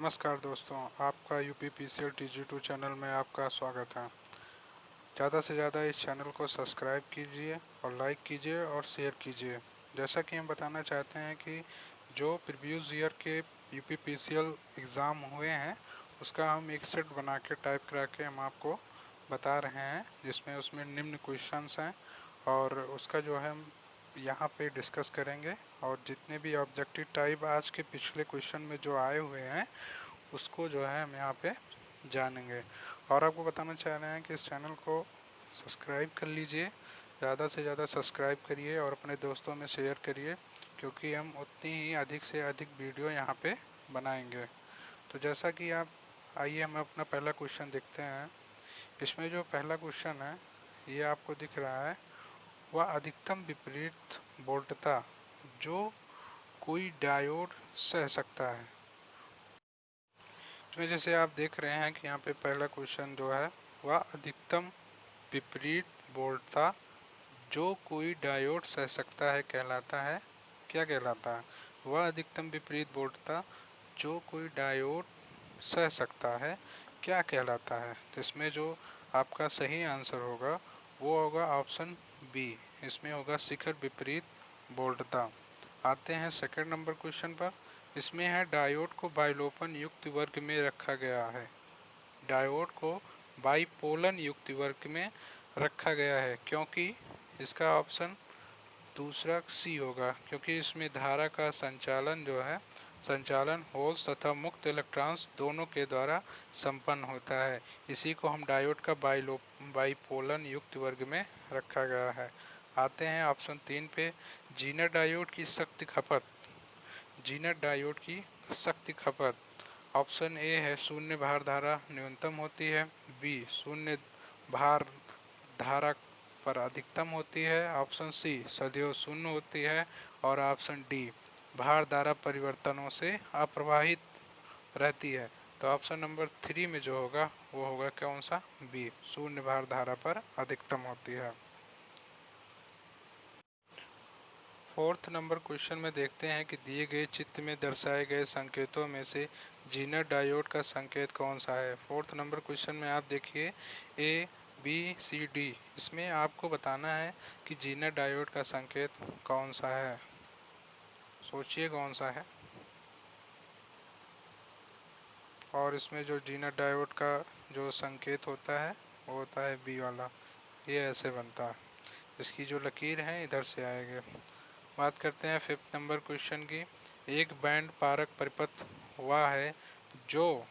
नमस्कार दोस्तों, आपका यूपीपीसीएल TG2 चैनल में आपका स्वागत है। ज़्यादा से ज़्यादा इस चैनल को सब्सक्राइब कीजिए और लाइक कीजिए और शेयर कीजिए। जैसा कि हम बताना चाहते हैं कि जो प्रीवियस ईयर के यूपीपीसीएल एग्ज़ाम हुए हैं उसका हम एक सेट बना के टाइप करा के हम आपको बता रहे हैं, जिसमें उसमें निम्न क्वेश्चंस हैं और उसका जो है हम यहाँ पे डिस्कस करेंगे। और जितने भी ऑब्जेक्टिव टाइप आज के पिछले क्वेश्चन में जो आए हुए हैं उसको जो है हम यहाँ पे जानेंगे। और आपको बताना चाह रहे हैं कि इस चैनल को सब्सक्राइब कर लीजिए, ज़्यादा से ज़्यादा सब्सक्राइब करिए और अपने दोस्तों में शेयर करिए, क्योंकि हम उतनी ही अधिक से अधिक वीडियो यहाँ पे बनाएंगे। तो जैसा कि आप आइए हम अपना पहला क्वेश्चन देखते हैं। इसमें जो पहला क्वेश्चन है ये आपको दिख रहा है, वह अधिकतम विपरीत वोल्टता जो कोई डायोड सह सकता है। इसमें जैसे आप देख रहे हैं कि यहाँ पे पहला क्वेश्चन जो है वह अधिकतम विपरीत वोल्टता जो कोई डायोड सह सकता है कहलाता है। क्या कहलाता है? वह अधिकतम विपरीत वोल्टता जो कोई डायोड सह सकता है क्या कहलाता है? तो इसमें जो आपका सही आंसर होगा वो होगा ऑप्शन बी। इसमें होगा शिखर विपरीत वोल्टता। आते हैं सेकंड नंबर क्वेश्चन पर। इसमें है डायोड को बाइलोपन युक्त वर्ग में रखा गया है। डायोड को बाइपोलन युक्त वर्ग में रखा गया है क्योंकि इसका ऑप्शन दूसरा सी होगा, क्योंकि इसमें धारा का संचालन होल्स तथा मुक्त इलेक्ट्रॉन्स दोनों के द्वारा संपन्न होता है। इसी को हम डायोड का बाइपोलन युक्त वर्ग में रखा गया है। आते हैं ऑप्शन 3 पे। जीनर डायोड की शक्ति खपत। जीनर डायोड की शक्ति खपत ऑप्शन ए है शून्य भार धारा न्यूनतम होती है, बी शून्य भार धारा पर अधिकतम होती है, ऑप्शन सी सदैव शून्य होती है और ऑप्शन डी भार धारा परिवर्तनों से अप्रभावित रहती है। तो ऑप्शन नंबर 3 में जो होगा वो होगा कौन सा? बी, शून्य भार धारा पर अधिकतम होती है। फोर्थ नंबर क्वेश्चन में देखते हैं कि दिए गए चित्र में दर्शाए गए संकेतों में से जीनर डायोड का संकेत कौन सा है। फोर्थ नंबर क्वेश्चन में आप देखिए ए बी सी डी, इसमें आपको बताना है कि जीनर डायोड का संकेत कौन सा है। सोचिए कौन सा है। और इसमें जो जीनर डायोड का जो संकेत होता है वो होता है बी वाला। ये ऐसे बनता है, इसकी जो लकीर है इधर से आएगी। बात करते हैं फिफ्थ नंबर क्वेश्चन की। एक बैंड पारक परिपथ वह है जो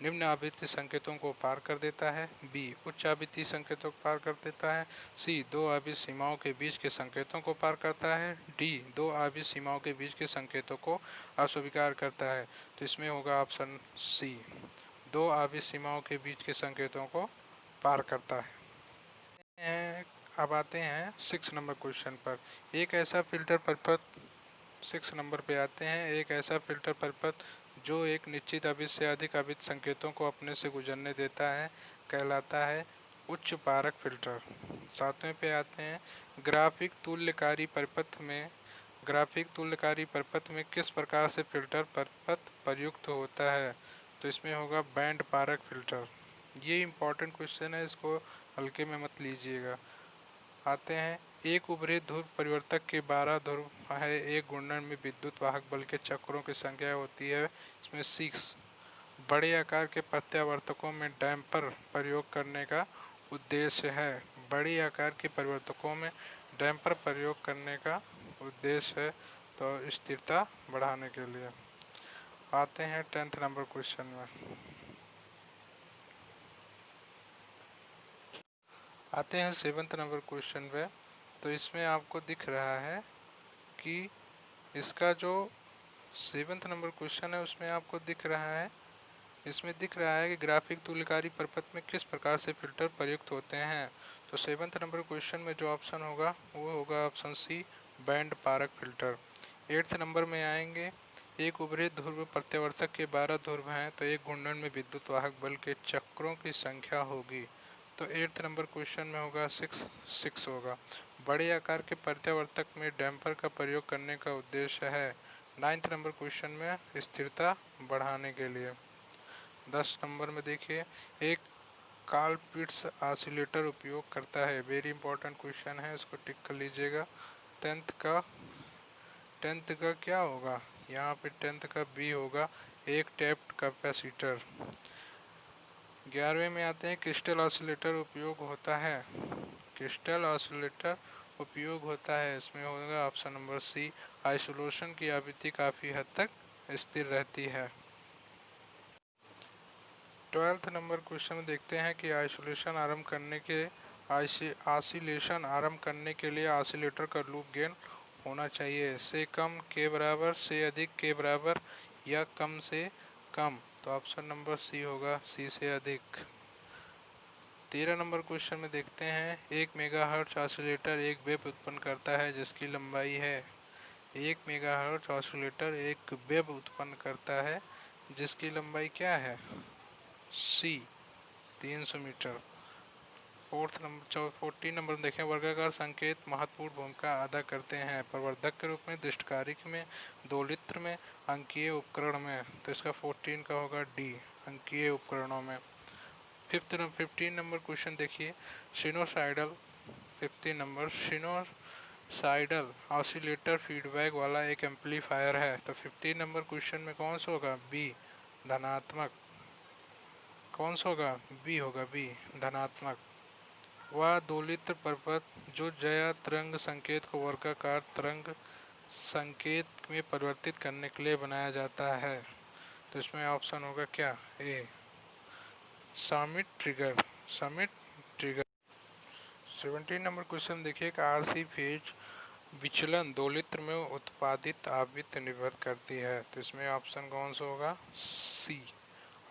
निम्न आवृत्ति संकेतों को पार कर देता है, बी उच्च आवृत्ति संकेतों को पार कर देता है, सी दो आवृत्ति सीमाओं के बीच के संकेतों को पार करता है, डी दो आवृत्ति सीमाओं के बीच के संकेतों को अस्वीकार करता है। तो इसमें होगा ऑप्शन सी, दो आवृत्ति सीमाओं के बीच के संकेतों को पार करता है। अब आते हैं 6 नंबर क्वेश्चन पर। एक ऐसा फिल्टर परिपथ 6 नंबर पे आते हैं। एक ऐसा फिल्टर परिपथ जो एक निश्चित आवृत्ति से अधिक आवृत्ति संकेतों को अपने से गुजरने देता है कहलाता है उच्च पारक फिल्टर। 7वें पे आते हैं। ग्राफिक तुल्यकारी परिपथ में किस प्रकार से फिल्टर परिपथ प्रयुक्त होता है? तो इसमें होगा बैंड पारक फिल्टर। ये इम्पोर्टेंट क्वेश्चन है, इसको हल्के में मत लीजिएगा। आते हैं। एक उभरे ध्रुव परिवर्तक के 12 ध्रुव है। एक घूर्णन में विद्युत वाहक बल के चक्रों की संख्या होती है इसमें 6। बड़े आकार के प्रत्यावर्तकों में डैम्पर प्रयोग करने का उद्देश्य है। बड़े आकार के परिवर्तकों में डैम्पर प्रयोग करने का उद्देश्य है तो स्थिरता बढ़ाने के लिए। आते हैं 10th नंबर क्वेश्चन में। आते हैं 7th नंबर क्वेश्चन पे। तो इसमें आपको दिख रहा है कि इसका जो 7th नंबर क्वेश्चन है उसमें आपको दिख रहा है, इसमें दिख रहा है कि ग्राफिक तुल्यकारी परिपथ में किस प्रकार से फिल्टर प्रयुक्त होते हैं। तो 7th नंबर क्वेश्चन में जो ऑप्शन होगा वो होगा ऑप्शन सी, बैंड पारक फिल्टर। 8th नंबर में आएंगे। एक उभरे ध्रुव प्रत्यावर्तक के 12 ध्रुव हैं तो एक घूर्णन में विद्युत वाहक बल के चक्रों की संख्या होगी। तो 8th नंबर क्वेश्चन में होगा 6 होगा। बड़े आकार के प्रत्यावर्तक में डैम्पर का प्रयोग करने का उद्देश्य है। 9th नंबर क्वेश्चन में स्थिरता बढ़ाने के लिए। 10 नंबर में देखिए, एक कॉलपिट्स ऑसिलेटर उपयोग करता है। वेरी इंपॉर्टेंट क्वेश्चन है, इसको टिक कर लीजिएगा। टेंथ का क्या होगा, यहाँ पे टेंथ का बी होगा, एक टैप्ड कैपेसिटर। 11वें में आते हैं, क्रिस्टल ऑसिलेटर उपयोग होता है। क्रिस्टल ऑसिलेटर उपयोग होता है, इसमें होगा ऑप्शन नंबर सी, आइसोलेशन की आवृत्ति काफ़ी हद तक स्थिर रहती है। 12th नंबर क्वेश्चन में देखते हैं कि आइसोलेशन आरंभ करने के लिए ऑसिलेटर का लूप गेन होना चाहिए से कम के बराबर, से अधिक के बराबर, या कम से कम। तो ऑप्शन नंबर सी होगा, सी से अधिक। 13 नंबर क्वेश्चन में देखते हैं, 1 मेगाहर्ट्ज ऑसिलेटर एक वेव उत्पन्न करता है जिसकी लंबाई है। 1 मेगाहर्ट्ज ऑसिलेटर एक वेव उत्पन्न करता है जिसकी लंबाई क्या है, सी 300 मीटर। 14 नंबर में देखें, वर्गाकार संकेत महत्वपूर्ण भूमिका अदा करते हैं प्रवर्धक के रूप में, दृष्टिकारिक में, दोलित्र में, अंकीय उपकरण में। तो इसका 14 का होगा डी, अंकीय उपकरणों में। 15 नंबर क्वेश्चन देखिए, sinusoidal. 15 number, sinusoidal oscillator feedback वाला एक एम्पलीफायर है। तो 15 नंबर क्वेश्चन में कौन सा होगा, बी धनात्मक। कौन सा होगा, बी होगा, बी धनात्मक। वह दोलित्र परपथ जो ज्या तरंग संकेत को वर्गाकार तरंग संकेत में परिवर्तित करने के लिए बनाया जाता है। तो इसमें ऑप्शन होगा क्या, ए समिट ट्रिगर। 17 नंबर क्वेश्चन देखिए, आरसी फेज विचलन दोलित्र में उत्पादित आवृत्ति निर्भर करती है। तो इसमें ऑप्शन कौन सा होगा, सी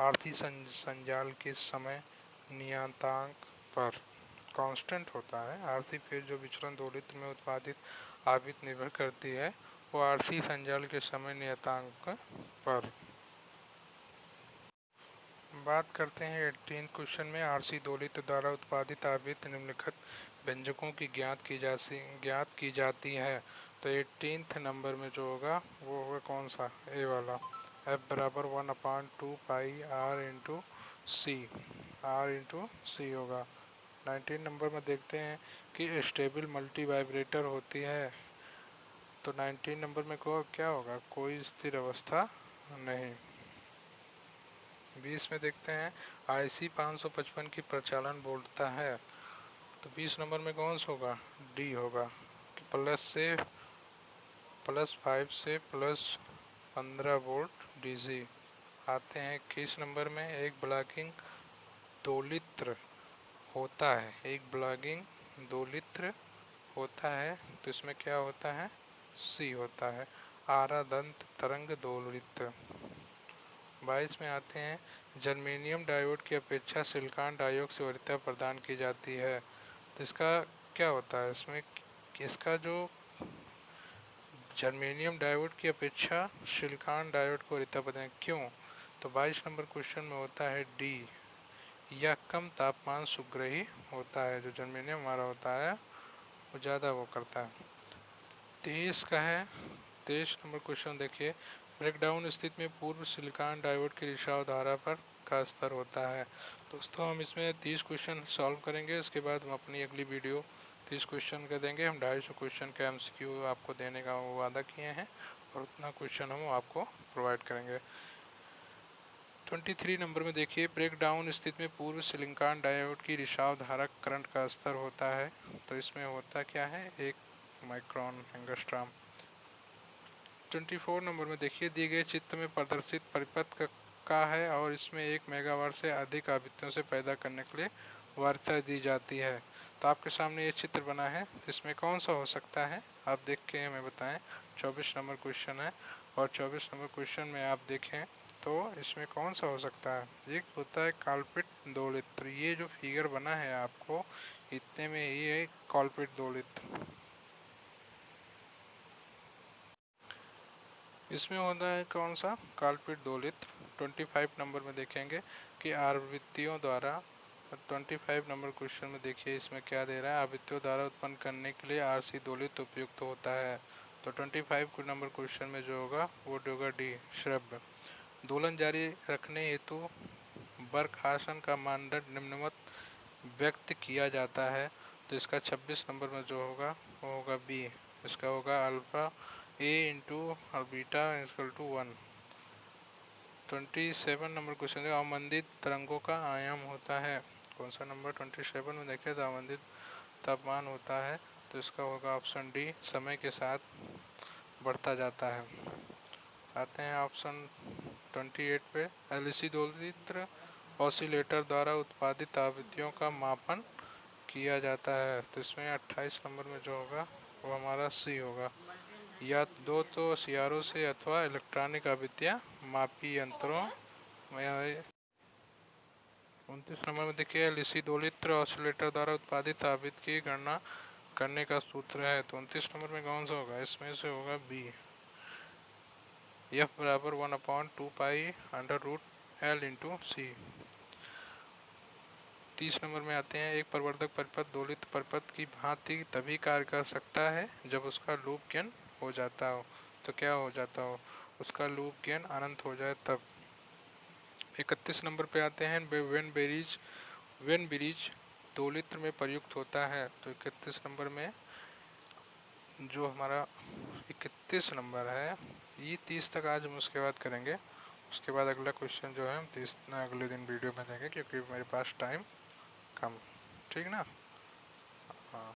आरसी संजाल के समय नियतांक पर कांस्टेंट होता है। आरसी फेज जो विचलन दोलित्र में उत्पादित आवृत्ति निर्भर करती है वो आरसी संजाल के समय नियतांक पर। बात करते हैं 18 क्वेश्चन में, आरसी दोलित्र द्वारा उत्पादित आवृत्ति निम्नलिखित व्यंजकों की ज्ञात की जाती है। तो 18th नंबर में जो होगा वो होगा कौन सा, ए वाला, एफ बराबर 1/2 पाई आर इंटू सी होगा। 19 नंबर में देखते हैं कि स्टेबल मल्टी वाइब्रेटर होती है। तो 19 नंबर में क्या होगा, कोई स्थिर अवस्था नहीं। 20 में देखते हैं, IC 555 की प्रचालन बोलता है। तो 20 नंबर में कौन सा होगा, डी होगा, कि +5 से +15 वोल्ट DC। आते हैं 21 नंबर में, एक ब्लॉगिंग दोलित्र होता है, एक ब्लॉगिंग दोलित्र होता है। तो इसमें क्या होता है, सी होता है, आरादंत तरंग दोलित्र। 22 में आते हैं, जर्मेनियम डायोड की अपेक्षा सिलिकॉन डायोड से वरीयता प्रदान की जाती है। तो इसका क्या होता है, इसमें इसका जो जर्मेनियम डायोड की अपेक्षा सिलिकॉन डायोड को वरीयता प्रदान, क्यों। तो 22 नंबर क्वेश्चन में होता है डी, यह कम तापमान सुग्रही होता है। जो जर्मेनियम हमारा होता है वो ज़्यादा वो करता है। 23 का है, 23 नंबर क्वेश्चन देखिए, ब्रेकडाउन स्थिति में पूर्व सिलिकॉन डायोड की रिसाव धारा पर का स्तर होता है। दोस्तों हम इसमें 30 क्वेश्चन सॉल्व करेंगे, उसके बाद हम अपनी अगली वीडियो 30 क्वेश्चन का देंगे। हम 250 क्वेश्चन का MCQ आपको देने का वादा किए हैं और उतना क्वेश्चन हम आपको प्रोवाइड करेंगे। 23 नंबर में देखिए, ब्रेकडाउन स्थिति में पूर्व सिलिकॉन डायोड की रिसाव धारा करंट का स्तर होता है। तो इसमें होता क्या है, 1 माइक्रोन एंगस्ट्रॉम। 24 नंबर में देखिए, दिए गए चित्र में प्रदर्शित परिपथ का है और इसमें 1 मेगावाट से अधिक आवृत्तियों से पैदा करने के लिए वरीयता दी जाती है। तो आपके सामने ये चित्र बना है, तो इसमें कौन सा हो सकता है, आप देख के हमें बताएं। 24 नंबर क्वेश्चन है और 24 नंबर क्वेश्चन में आप देखें तो इसमें कौन सा हो सकता है। एक होता है कॉलपिट दोलित्र, ये जो फिगर बना है आपको इतने में ही है कॉलपिट दोलित्र। इसमें होता है कौन सा, कॉलपिट दोलित्र। 25 नंबर में देखेंगे कि आवृत्तियों द्वारा, 25 नंबर क्वेश्चन में देखिए इसमें क्या दे रहा है, आवृत्तियों द्वारा उत्पन्न करने के लिए आरसी दोलित्र उपयुक्त होता है। तो 25 नंबर क्वेश्चन में जो होगा वो होगा डी, श्रव्य। दोलन जारी रखने हेतु बर्खासन का मानदंड निम्नवत व्यक्त किया जाता है। तो इसका 26 नंबर में जो होगा वो होगा बी। इसका होगा alpha A into beta equal to 1। 27 number question है, अवमंदित तरंगों का आयाम होता है। कौन सा नंबर 27 में देखिए तो अवमंदित तापमान होता है। तो इसका होगा ऑप्शन डी, समय के साथ बढ़ता जाता है। आते हैं ऑप्शन 28 पे, एलईसी दोलित्र ऑसिलेटर द्वारा उत्पादित आवृत्तियों का मापन किया जाता है। तो इसमें 28 नंबर में जो होगा वो हमारा सी होगा, या दो तो सीआरओ से अथवा इलेक्ट्रॉनिक आवृत्तियाँ मापी यंत्रों में। 29 नंबर में देखिए, एलईसी दोलित्र ऑसिलेटर द्वारा उत्पादित आवृत्ति की गणना करने का सूत्र है। तो 29 नंबर में कौन सा होगा, इसमें से होगा बी, एफ बराबर 1/2 pi under root L into C. 30 number में आते हैं, एक प्रवर्धक परिपथ दोलित परिपथ की भांति तभी कार्य कर सकता है जब उसका लूप गेन हो जाता हो। तो क्या हो जाता हो, उसका लूप गेन अनंत हो जाए तब। 31 नंबर पे आते हैं, वेन ब्रिज दोलित्र में प्रयुक्त होता है। तो 31 नंबर में जो हमारा 31 नंबर है, ये 30 तक आज हम उसके बाद करेंगे। उसके बाद अगला क्वेश्चन जो है हम 30 अगले दिन वीडियो में देंगे, क्योंकि मेरे पास टाइम कम, ठीक ना। हाँ।